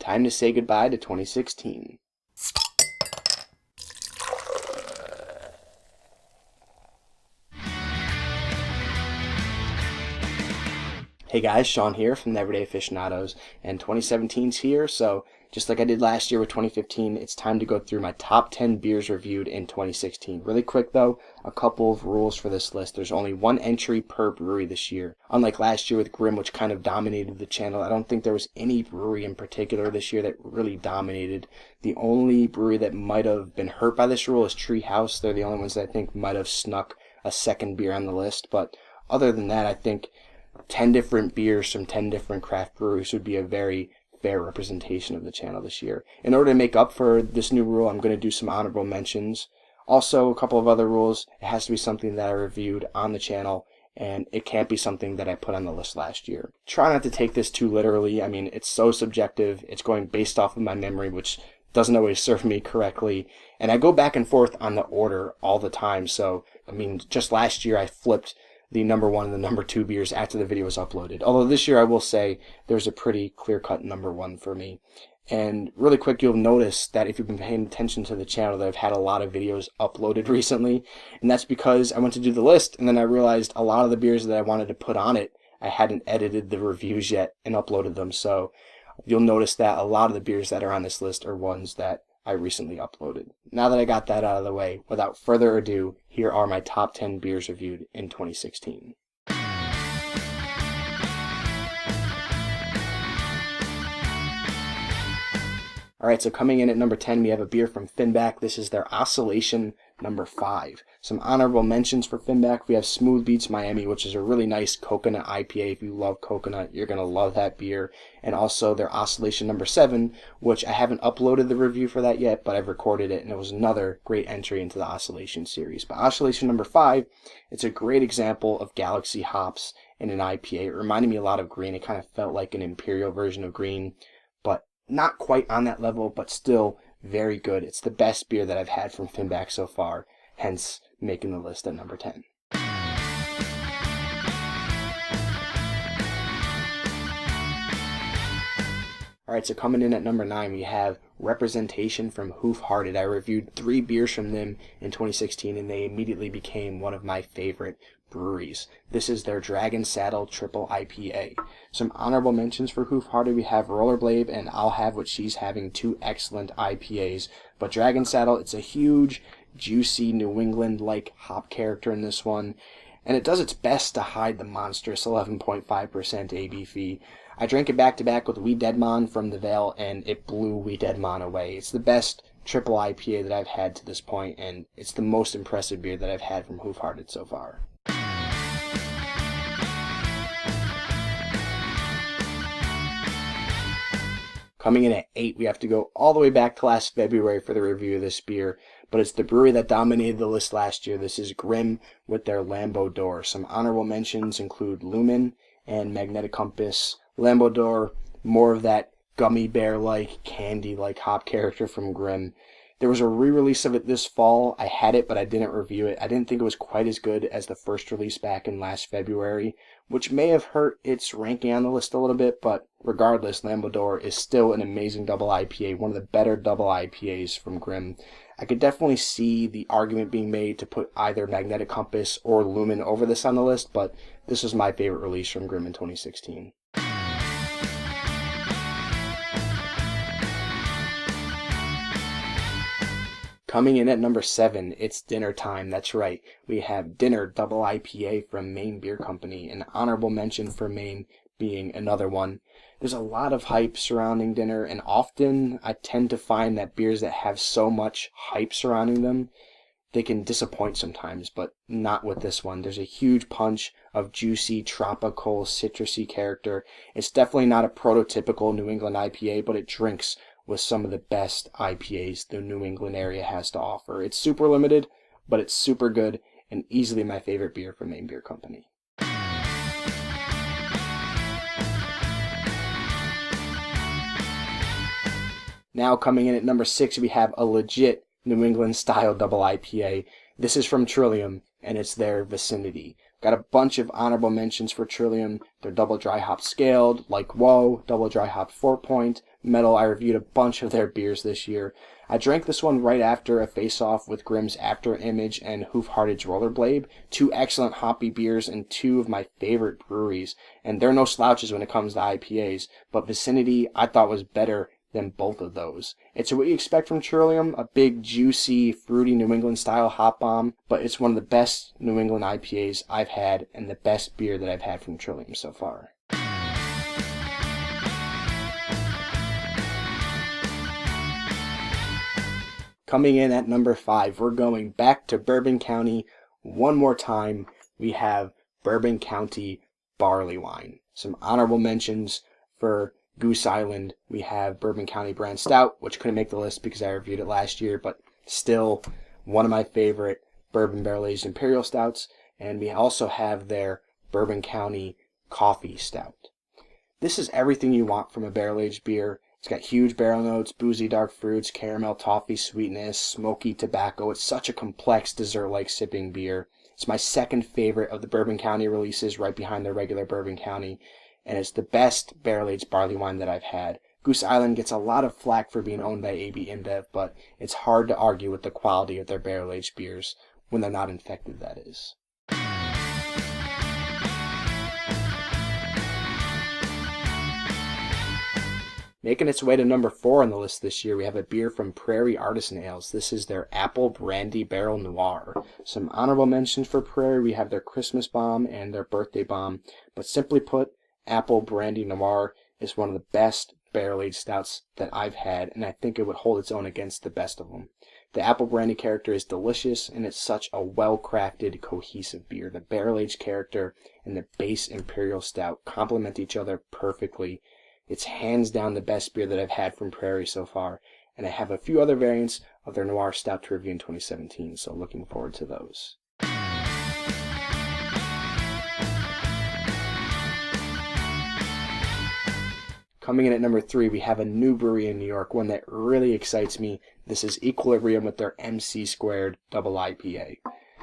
time to say goodbye to 2016. Hey guys, Shawn here from the Everyday Aficionados, and 2017's here, so just like I did last year with 2015, it's time to go through my top 10 beers reviewed in 2016. Really quick though, a couple of rules for this list. There's only one entry per brewery this year. Unlike last year with Grimm, which kind of dominated the channel, I don't think there was any brewery in particular this year that really dominated. The only brewery that might have been hurt by this rule is Treehouse. They're the only ones that I think might have snuck a second beer on the list, but other than that, I think 10 different beers from 10 different craft breweries would be a very fair representation of the channel this year. In order to make up for this new rule, I'm going to do some honorable mentions. Also, a couple of other rules. It has to be something that I reviewed on the channel, and it can't be something that I put on the list last year. Try not to take this too literally. I mean, it's so subjective. It's going based off of my memory, which doesn't always serve me correctly. And I go back and forth on the order all the time. So, I mean, just last year I flipped the number 1 and the number 2 beers after the video was uploaded. Although this year I will say there's a pretty clear-cut number 1 for me. And really quick, you'll notice that if you've been paying attention to the channel that I've had a lot of videos uploaded recently. And that's because I went to do the list and then I realized a lot of the beers that I wanted to put on it, I hadn't edited the reviews yet and uploaded them. So you'll notice that a lot of the beers that are on this list are ones that I recently uploaded. Now that I got that out of the way, without further ado, here are my top 10 beers reviewed in 2016. Alright, so coming in at number 10, we have a beer from Finback. This is their Oscillation number 5. Some honorable mentions for Finback. We have Smooth Beats Miami, which is a really nice coconut IPA. If you love coconut, you're going to love that beer. And also their Oscillation number 7, which I haven't uploaded the review for that yet, but I've recorded it, and it was another great entry into the Oscillation series. But Oscillation number 5, it's a great example of Galaxy hops in an IPA. It reminded me a lot of Green. It kind of felt like an Imperial version of Green, but not quite on that level, but still very good. It's the best beer that I've had from Finback so far, hence making the list at number 10. Alright, so coming in at number 9, we have Representation from Hoof. I reviewed 3 beers from them in 2016, and they immediately became one of my favorite breweries. This is their Dragonsaddle Triple IPA. Some honorable mentions for Hoof. We have Rollerblade and I'll Have What She's Having, 2 excellent IPAs. But Dragonsaddle, it's a huge, juicy, New England-like hop character in this one, and it does its best to hide the monstrous 11.5% ABV. I drank it back-to-back with Wee Deadmon from the Vale, and it blew Wee Deadmon away. It's the best triple IPA that I've had to this point, and it's the most impressive beer that I've had from Hoof so far. Coming in at 8, we have to go all the way back to last February for the review of this beer, but it's the brewery that dominated the list last year. This is Grimm with their Lambo Door. Some honorable mentions include Lumen and Magnetic Compass. Lambo Door, more of that gummy bear-like, candy-like hop character from Grimm. There was a re-release of it this fall. I had it, but I didn't review it. I didn't think it was quite as good as the first release back in last February, which may have hurt its ranking on the list a little bit, but regardless, Lambo Door is still an amazing double IPA, one of the better double IPAs from Grimm. I could definitely see the argument being made to put either Magnetic Compass or Lumen over this on the list, but this was my favorite release from Grimm in 2016. Coming in at number 7, it's Dinner time. That's right. We have Dinner Double IPA from Maine Beer Company. An honorable mention for Maine being another one. There's a lot of hype surrounding Dinner, and often I tend to find that beers that have so much hype surrounding them, they can disappoint sometimes, but not with this one. There's a huge punch of juicy, tropical, citrusy character. It's definitely not a prototypical New England IPA, but it drinks with some of the best IPAs the New England area has to offer. It's super limited, but it's super good and easily my favorite beer from Maine Beer Company. Now coming in at number 6, we have a legit New England style double IPA. This is from Trillium, and it's their Vicinity. Got a bunch of honorable mentions for Trillium. They're double dry hop scaled, like Whoa, double dry hop 4-point. Metal, I reviewed a bunch of their beers this year. I drank this one right after a face-off with Grimm's After Image and Hoof Hearted's Rollerblade. Two excellent hoppy beers and two of my favorite breweries. And they're no slouches when it comes to IPAs, but Vicinity I thought was better than both of those. It's what you expect from Trillium, a big, juicy, fruity New England style hop bomb, but it's one of the best New England IPAs I've had and the best beer that I've had from Trillium so far. Coming in at number 5, we're going back to Bourbon County one more time. We have Bourbon County Barleywine. Some honorable mentions for Goose Island. We have Bourbon County Brand Stout, which couldn't make the list because I reviewed it last year, but still one of my favorite bourbon barrel-aged imperial stouts. And we also have their Bourbon County Coffee Stout. This is everything you want from a barrel-aged beer. It's got huge barrel notes, boozy dark fruits, caramel, toffee sweetness, smoky tobacco. It's such a complex dessert-like sipping beer. It's my second favorite of the Bourbon County releases, right behind the regular Bourbon County, and it's the best barrel-aged barley wine that I've had. Goose Island gets a lot of flack for being owned by AB InBev, but it's hard to argue with the quality of their barrel-aged beers, when they're not infected, that is. Making its way to number 4 on the list this year, we have a beer from Prairie Artisan Ales. This is their Apple Brandy Barrel Noir. Some honorable mentions for Prairie. We have their Christmas Bomb and their Birthday Bomb. But simply put, Apple Brandy Noir is one of the best barrel-aged stouts that I've had, and I think it would hold its own against the best of them. The Apple Brandy character is delicious, and it's such a well-crafted, cohesive beer. The barrel-aged character and the base Imperial Stout complement each other perfectly. It's hands down the best beer that I've had from Prairie so far, and I have a few other variants of their Noir Stout to review in 2017, so looking forward to those. Coming in at number 3, we have a new brewery in New York, one that really excites me. This is Equilibrium with their MC² Double IPA.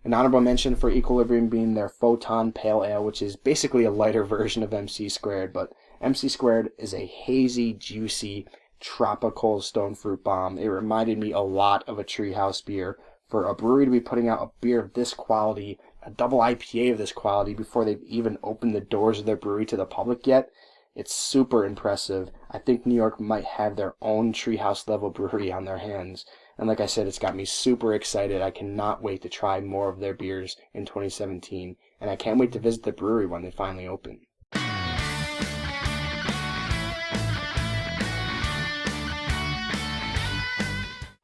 An honorable mention for Equilibrium being their Photon Pale Ale, which is basically a lighter version of MC², but MC² is a hazy, juicy, tropical stone fruit bomb. It reminded me a lot of a Treehouse beer. For a brewery to be putting out a beer of this quality, a double IPA of this quality, before they've even opened the doors of their brewery to the public yet, it's super impressive. I think New York might have their own Treehouse level brewery on their hands. And like I said, it's got me super excited. I cannot wait to try more of their beers in 2017. And I can't wait to visit the brewery when they finally open.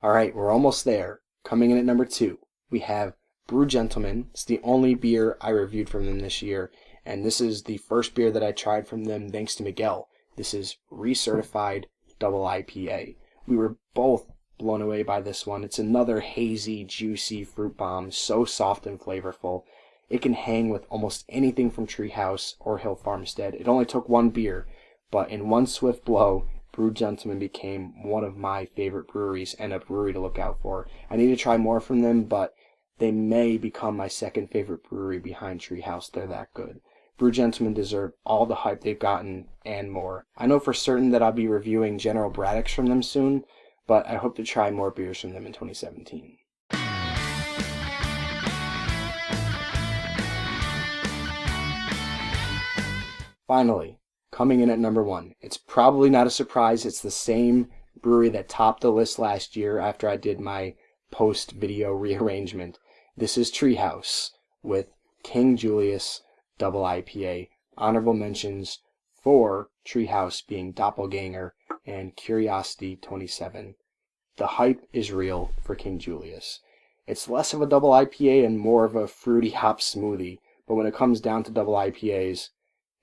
Alright, we're almost there. Coming in at number 2, we have Brew Gentleman. It's the only beer I reviewed from them this year. And this is the first beer that I tried from them thanks to Miguel. This is Recertified Double IPA. We were both blown away by this one. It's another hazy, juicy fruit bomb, so soft and flavorful. It can hang with almost anything from Treehouse or Hill Farmstead. It only took one beer, but in one swift blow, Brew Gentleman became one of my favorite breweries and a brewery to look out for. I need to try more from them, but they may become my second favorite brewery behind Treehouse. They're that good. Brew Gentlemen deserve all the hype they've gotten and more. I know for certain that I'll be reviewing General Braddock's from them soon, but I hope to try more beers from them in 2017. Finally, coming in at number 1. It's probably not a surprise. It's the same brewery that topped the list last year after I did my post-video rearrangement. This is Treehouse with King Julius Double IPA. Honorable mentions for Treehouse being Doppelganger and Curiosity 27. The hype is real for King Julius. It's less of a double IPA and more of a fruity hop smoothie, but when it comes down to double IPAs,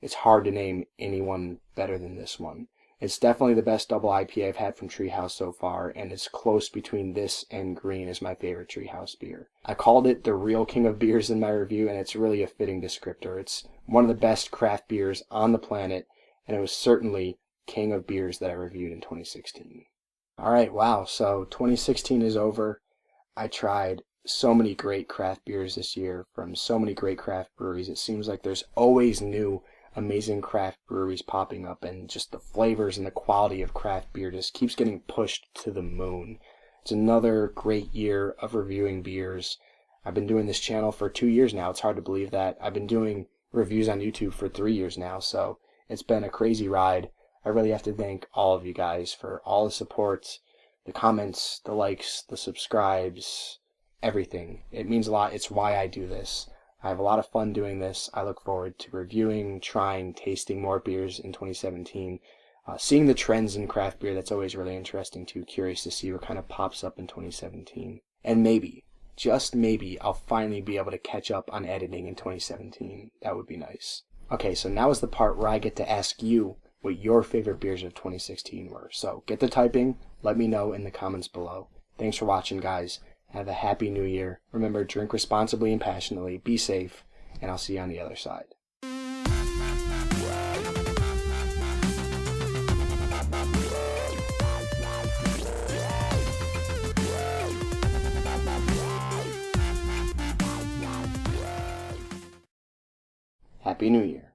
it's hard to name anyone better than this one. It's definitely the best double IPA I've had from Treehouse so far, and it's close between this and Green as my favorite Treehouse beer. I called it the real king of beers in my review, and it's really a fitting descriptor. It's one of the best craft beers on the planet, and it was certainly king of beers that I reviewed in 2016. Alright, wow, so 2016 is over. I tried so many great craft beers this year from so many great craft breweries. It seems like there's always new amazing craft breweries popping up, and just the flavors and the quality of craft beer just keeps getting pushed to the moon. It's another great year of reviewing beers. I've been doing this channel for 2 years now. It's hard to believe that. I've been doing reviews on YouTube for 3 years now, so it's been a crazy ride. I really have to thank all of you guys for all the support, the comments, the likes, the subscribes, everything. It means a lot. It's why I do this. I have a lot of fun doing this. I look forward to reviewing, trying, tasting more beers in 2017. Seeing the trends in craft beer, that's always really interesting too. Curious to see what kind of pops up in 2017. And maybe, just maybe, I'll finally be able to catch up on editing in 2017. That would be nice. Okay, so now is the part where I get to ask you what your favorite beers of 2016 were. So get to typing. Let me know in the comments below. Thanks for watching, guys. Have a happy new year. Remember, drink responsibly and passionately. Be safe, and I'll see you on the other side. Happy New Year.